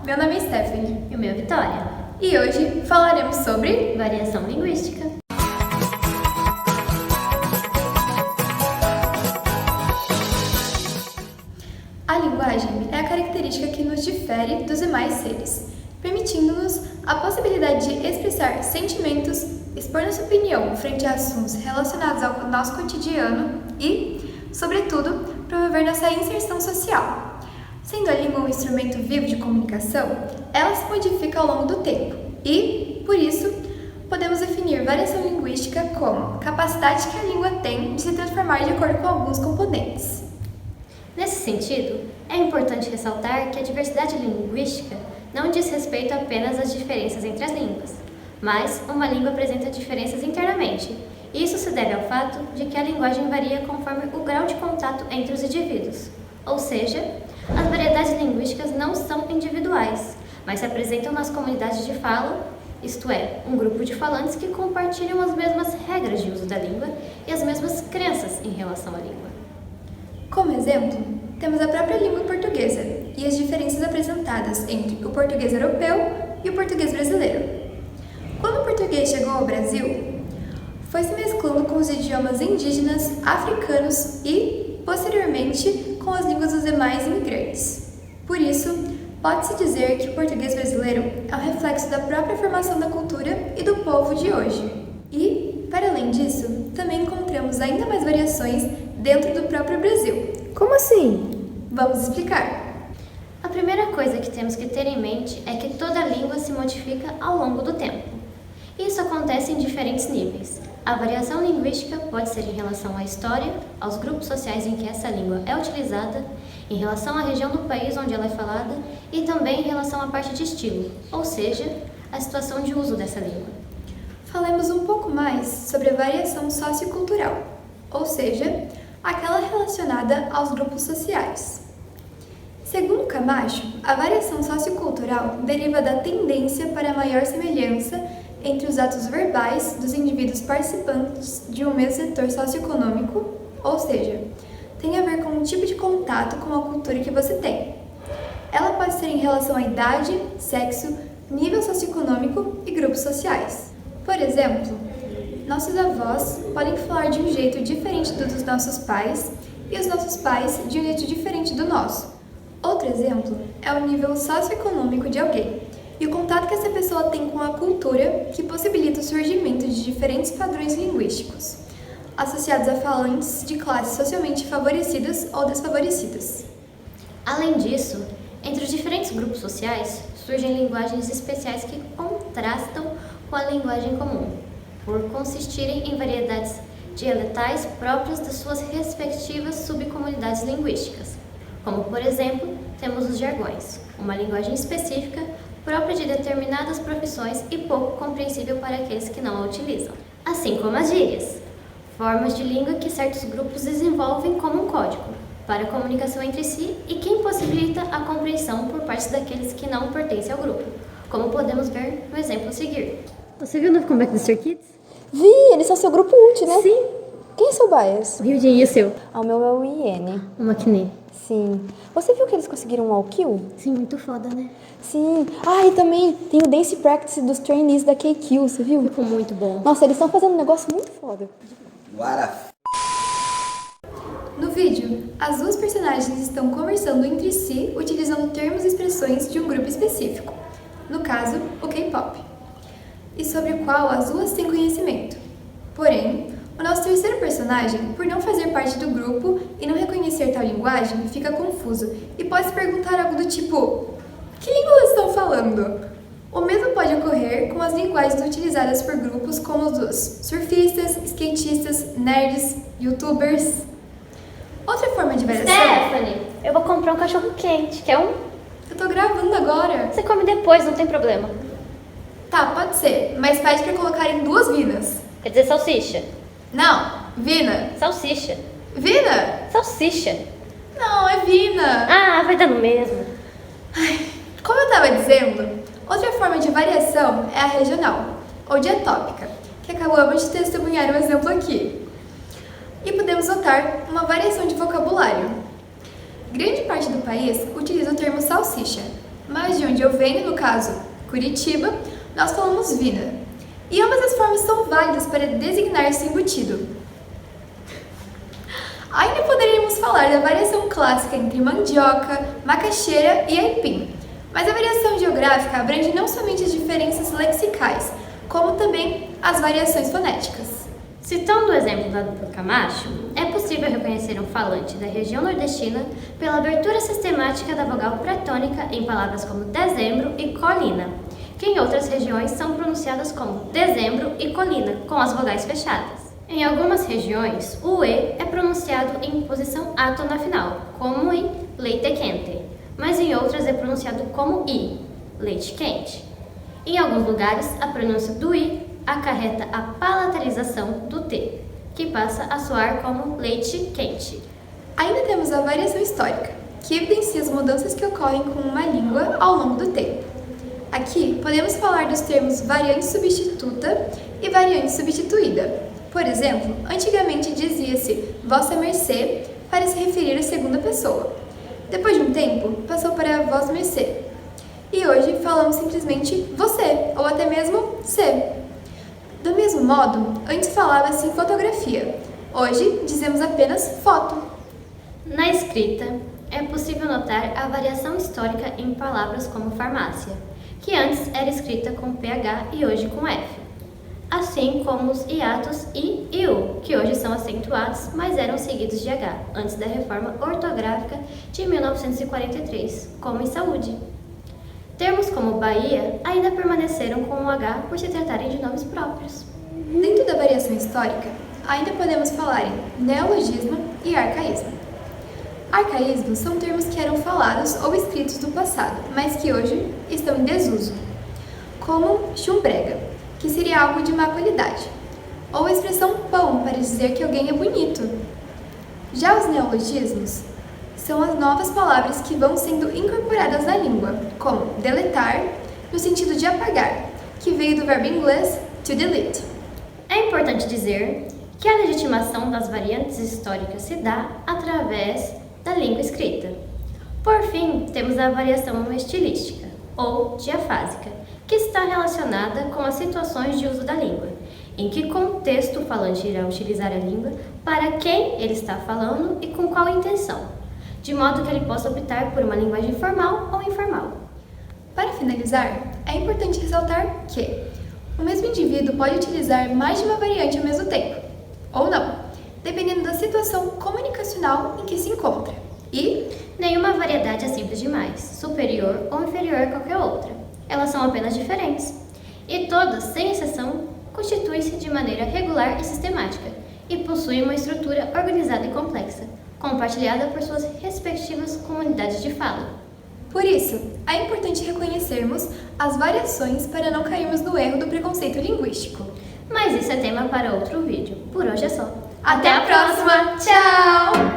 meu nome é Stephanie. E o meu é Vitória. E hoje falaremos sobre variação linguística. A linguagem é a característica que nos difere dos demais seres, permitindo-nos a possibilidade de expressar sentimentos, expor nossa opinião frente a assuntos relacionados ao nosso cotidiano e, sobretudo, promover nossa inserção social. Sendo a língua um instrumento vivo de comunicação, ela se modifica ao longo do tempo e, por isso, podemos definir variação linguística como capacidade que a língua tem de se transformar de acordo com alguns componentes. Nesse sentido, é importante ressaltar que a diversidade linguística não diz respeito apenas às diferenças entre as línguas, mas uma língua apresenta diferenças internamente. Isso se deve ao fato de que a linguagem varia conforme o grau de contato entre os indivíduos, ou seja, as variedades linguísticas não são individuais, mas se apresentam nas comunidades de fala, isto é, um grupo de falantes que compartilham as mesmas regras de uso da língua e as mesmas crenças em relação à língua. Como exemplo, temos a própria língua portuguesa e as diferenças apresentadas entre o português europeu e o português brasileiro. Quando o português chegou ao Brasil, foi se mesclando com os idiomas indígenas, africanos e, posteriormente, com as línguas dos demais imigrantes. Por isso, pode-se dizer que o português brasileiro é um reflexo da própria formação da cultura e do povo de hoje. E, para além disso, também encontramos ainda mais variações dentro do próprio Brasil. Como assim? Vamos explicar. A primeira coisa que temos que ter em mente é que toda língua se modifica ao longo do tempo. Isso acontece em diferentes níveis. A variação linguística pode ser em relação à história, aos grupos sociais em que essa língua é utilizada, em relação à região do país onde ela é falada e também em relação à parte de estilo, ou seja, a situação de uso dessa língua. Falemos um pouco mais sobre a variação sociocultural, ou seja, aquela relacionada aos grupos sociais. Segundo Camacho, a variação sociocultural deriva da tendência para maior semelhança entre os atos verbais dos indivíduos participantes de um mesmo setor socioeconômico, ou seja, tem a ver com o tipo de contato com a cultura que você tem. Ela pode ser em relação à idade, sexo, nível socioeconômico e grupos sociais. Por exemplo, nossos avós podem falar de um jeito diferente do dos nossos pais e os nossos pais de um jeito diferente do nosso. Outro exemplo é o nível socioeconômico de alguém e o contato que essa pessoa tem com a cultura que possibilita o surgimento de diferentes padrões linguísticos, associados a falantes de classes socialmente favorecidas ou desfavorecidas. Além disso, entre os diferentes grupos sociais, surgem linguagens especiais que contrastam com a linguagem comum, por consistirem em variedades dialetais próprias das suas respectivas subcomunidades linguísticas. Como, por exemplo, temos os jargões, uma linguagem específica própria de determinadas profissões e pouco compreensível para aqueles que não a utilizam. Assim como as gírias, formas de língua que certos grupos desenvolvem como um código para a comunicação entre si e que impossibilita a compreensão por parte daqueles que não pertencem ao grupo, como podemos ver no exemplo a seguir. Você viu o novo comeback do Stray Kids? Vi, eles são seu grupo útil, né? Sim. Quem é seu bias? O Ryujin e o seu? O meu é o Iene. O Makine. Sim. Você viu que eles conseguiram um all-kill? Sim, muito foda, né? Sim. Ah, e também tem o Dance Practice dos trainees da KQ, você viu? Ficou muito bom. Nossa, eles estão fazendo um negócio muito foda. No vídeo, as duas personagens estão conversando entre si utilizando termos e expressões de um grupo específico, no caso, o K-pop, e sobre o qual as duas têm conhecimento. Porém, o nosso terceiro personagem, por não fazer parte do grupo e não reconhecer tal linguagem, fica confuso e pode se perguntar algo do tipo: que língua eles estão falando? O mesmo pode ocorrer com as linguagens utilizadas por grupos como os dos surfistas, skatistas, nerds, youtubers. Outra forma de variação... Stephanie, eu vou comprar um cachorro quente, quer um? Eu tô gravando agora. Você come depois, não tem problema. Tá, pode ser, mas pede pra colocar em 2 vinas. Quer dizer salsicha? Não, vina. Salsicha. Vina? Salsicha. Não, é vina. Ah, vai dar no mesmo. Como eu estava dizendo, outra forma de variação é a regional, ou diatópica, que acabamos de testemunhar um exemplo aqui. E podemos notar uma variação de vocabulário. Grande parte do país utiliza o termo salsicha, mas de onde eu venho, no caso, Curitiba, nós falamos vina. E ambas as formas são válidas para designar esse embutido. Ainda poderíamos falar da variação clássica entre mandioca, macaxeira e aipim, mas a variação geográfica abrange não somente as diferenças lexicais, como também as variações fonéticas. Citando o exemplo dado por Camacho, é possível reconhecer um falante da região nordestina pela abertura sistemática da vogal pré-tônica em palavras como dezembro e colina, que em outras regiões são pronunciadas como dezembro e colina, com as vogais fechadas. Em algumas regiões, o E é pronunciado em posição átona final, como em leite quente, mas em outras é pronunciado como I, leite quente. Em alguns lugares, a pronúncia do I acarreta a palatalização do T, que passa a soar como leite quente. Ainda temos a variação histórica, que evidencia as mudanças que ocorrem com uma língua ao longo do tempo. Aqui podemos falar dos termos variante substituta e variante substituída. Por exemplo, antigamente dizia-se vossa mercê para se referir à segunda pessoa. Depois de um tempo, passou para vós mercê. E hoje falamos simplesmente você, ou até mesmo cê. Do mesmo modo, antes falava-se fotografia. Hoje dizemos apenas foto. Na escrita, é possível notar a variação histórica em palavras como farmácia, que antes era escrita com PH e hoje com F, assim como os hiatos I e U, que hoje são acentuados, mas eram seguidos de H, antes da reforma ortográfica de 1943, como em saúde. Termos como Bahia ainda permaneceram com o H por se tratarem de nomes próprios. Dentro da variação histórica, ainda podemos falar em neologismo e arcaísmo. Arcaísmos são termos que eram falados ou escritos no passado, mas que hoje estão em desuso, como chumbrega, que seria algo de má qualidade, ou a expressão pão para dizer que alguém é bonito. Já os neologismos são as novas palavras que vão sendo incorporadas na língua, como deletar, no sentido de apagar, que veio do verbo inglês to delete. É importante dizer que a legitimação das variantes históricas se dá através da língua escrita. Por fim, temos a variação estilística, ou diafásica, que está relacionada com as situações de uso da língua, em que contexto o falante irá utilizar a língua, para quem ele está falando e com qual intenção, de modo que ele possa optar por uma linguagem formal ou informal. Para finalizar, é importante ressaltar que o mesmo indivíduo pode utilizar mais de uma variante ao mesmo tempo, ou não, dependendo da situação comunicacional em que se encontra. E nenhuma variedade é simples demais, superior ou inferior a qualquer outra. Elas são apenas diferentes. E todas, sem exceção, constituem-se de maneira regular e sistemática e possuem uma estrutura organizada e complexa, compartilhada por suas respectivas comunidades de fala. Por isso, é importante reconhecermos as variações para não cairmos no erro do preconceito linguístico. Mas isso é tema para outro vídeo. Por hoje é só. Até a próxima! Tchau!